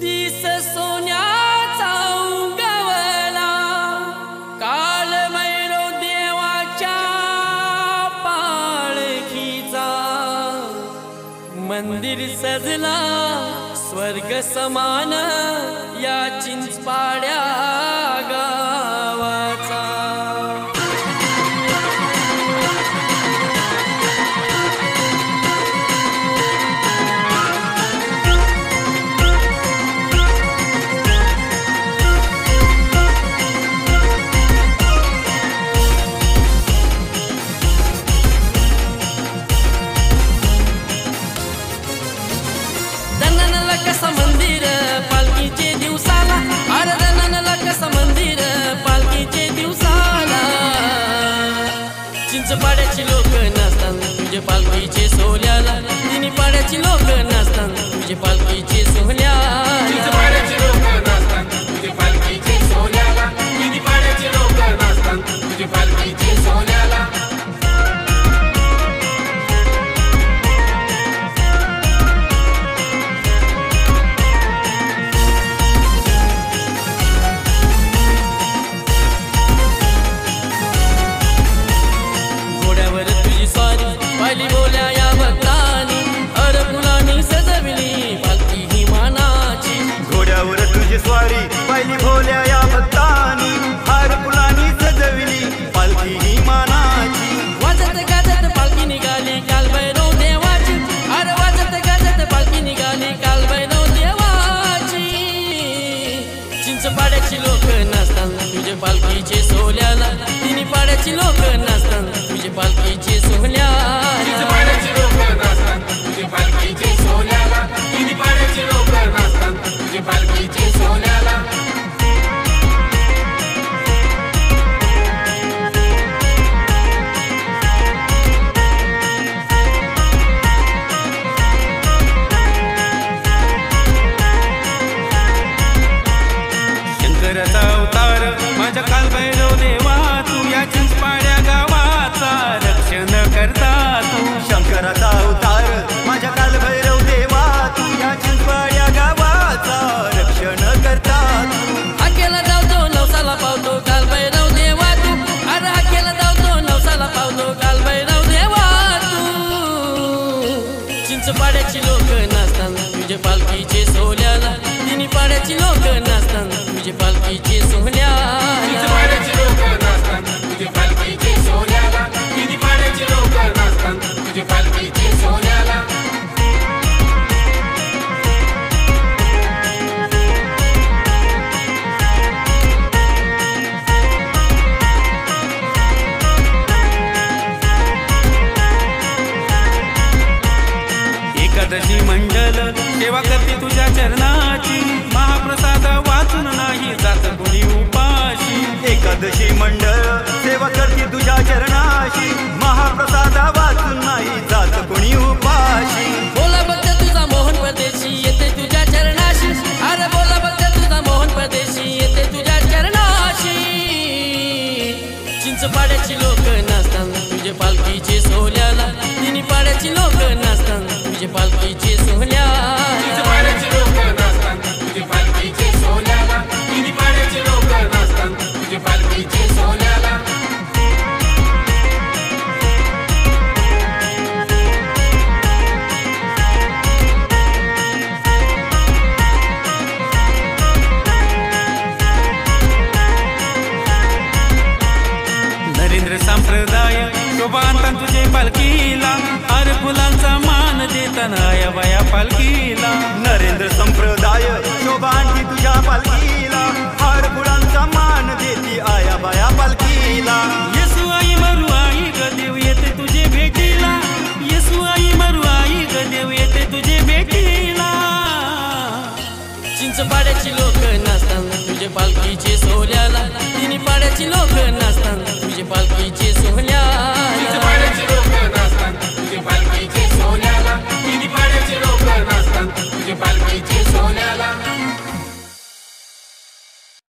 दिस सोन्याचा उगवला काल भैरव देवाच्या पालखीचा मंदिर सजला स्वर्ग समान या चिंचपाड्या गावाचा। कसं मंदिर पालखीचे दिवसाला आराधनाला कसं मंदिर पालखीचे दिवसाला चिंचपाड्याची लोक नसतात तुझे पालखीचे सोहळ्याला तिन्ही पाड्याची लोक नसतात तुझे पालखीचे सोहळ्याला चिंचपाड्याची लोक नसतात तुझे पालखीचे सोहळ्याला तिन्ही पाड्याची लोक नसतात तुझे पालखीचे सोहळ्याला। पाहिली बोल्या या भक्तानी अर फुलांनी सजविली पालखी ही मानाची। घोड्यावर तुझी स्वारी पाहिली भोल्या या भक्तानी हार फुलांनी सजविली पालखी ही मानाची। वाजत गाजत पालखी निघाली काल भैरव देवाची अरे वाजत गाजत पालखी निघाली काल भैरव देवाची। चिंचपाड्याची लोक नसतात तुझे पालखीचे सोहळ्याला तिन्ही पाड्याची लोक नसतात तुझे पालखीचे सोहळ्याला। चिंचपाड्याची लोक नसतात तुझे पालखीचे सोहळ्याला तिन्ही पाड्याची लोक नसतात तुझे पालखीचे सोहळ्याला। शंकराचा अवतार माझ्या काल भैरव देवा तू या चिंचपाड्या गावाचा रक्षण करता तू। शंकराचा अवतार माझ्या काल भैरव देवा तू या चिंचपाड्या गावाचा रक्षण करता तू। हाकेला धावतो नवसाला पावतो काल भैरव देवा तू अरे हाकेला धावतो नवसाला पावतो काल भैरव देवा तू। चिंचपाड्याची लोक नसतात तुझे पालखीचे सोहळ्याला तिन्ही पाड्याची लोक नसतात तुझे पालखीचे सोहळ्याला। चिंचपाड्याची लोक नसतात तुझे पालखीचे सोहळ्याला तिन्ही पाड्याची लोक नसतात तुझे पालखीचे सोहळ्याला। एकादशी मंडल सेवा करते तुझ्या चरणाची महाप्रसाद वाचून नाही जात कोणी उपाशी। एकादशी मंडळ सेवा करते तुझ्या चरणाशी महाप्रसाद वाचून नाही जात कोणी उपाशी। बोला भक्त तुझा मोहन परदेशी येते तुझ्या चरणाशी अरे बोला भक्त तुझा मोहन परदेशी येते तुझ्या चरणाशी। चिंचपाड्याची लोक नसतात तुझे पालखीचे सोहळ्याला तिन्ही पाड्याची लोक नसतात तुझे पालखीचे सोहळ्याला। चिंचपाड्याची लोक नसतात तुझे पालखीचे सोहळ्याला तिन्ही पाड्याची लोक नसतात तुझे पालखीचे सोहळ्याला। नरेंद्र संप्रदाय शोभांता तुझे पालखीला अरे फुलांचा मान देताना या बाया पालखीला। नरेंद्र संप्रदाय शोभा आणती तुझ्या पालखीला हार फुलांचा मान देती आया बाया पालखीला। येसू आई मरू आई ग देव येते तुझे भेटीला येसू आई मरू आई ग देव येते तुझे भेटीला। चिंचपाड्याची लोक नसतात तुझे पालखीचे सोहळ्याला तिन्ही पाड्याची लोक नसतात तुझे पालखीचे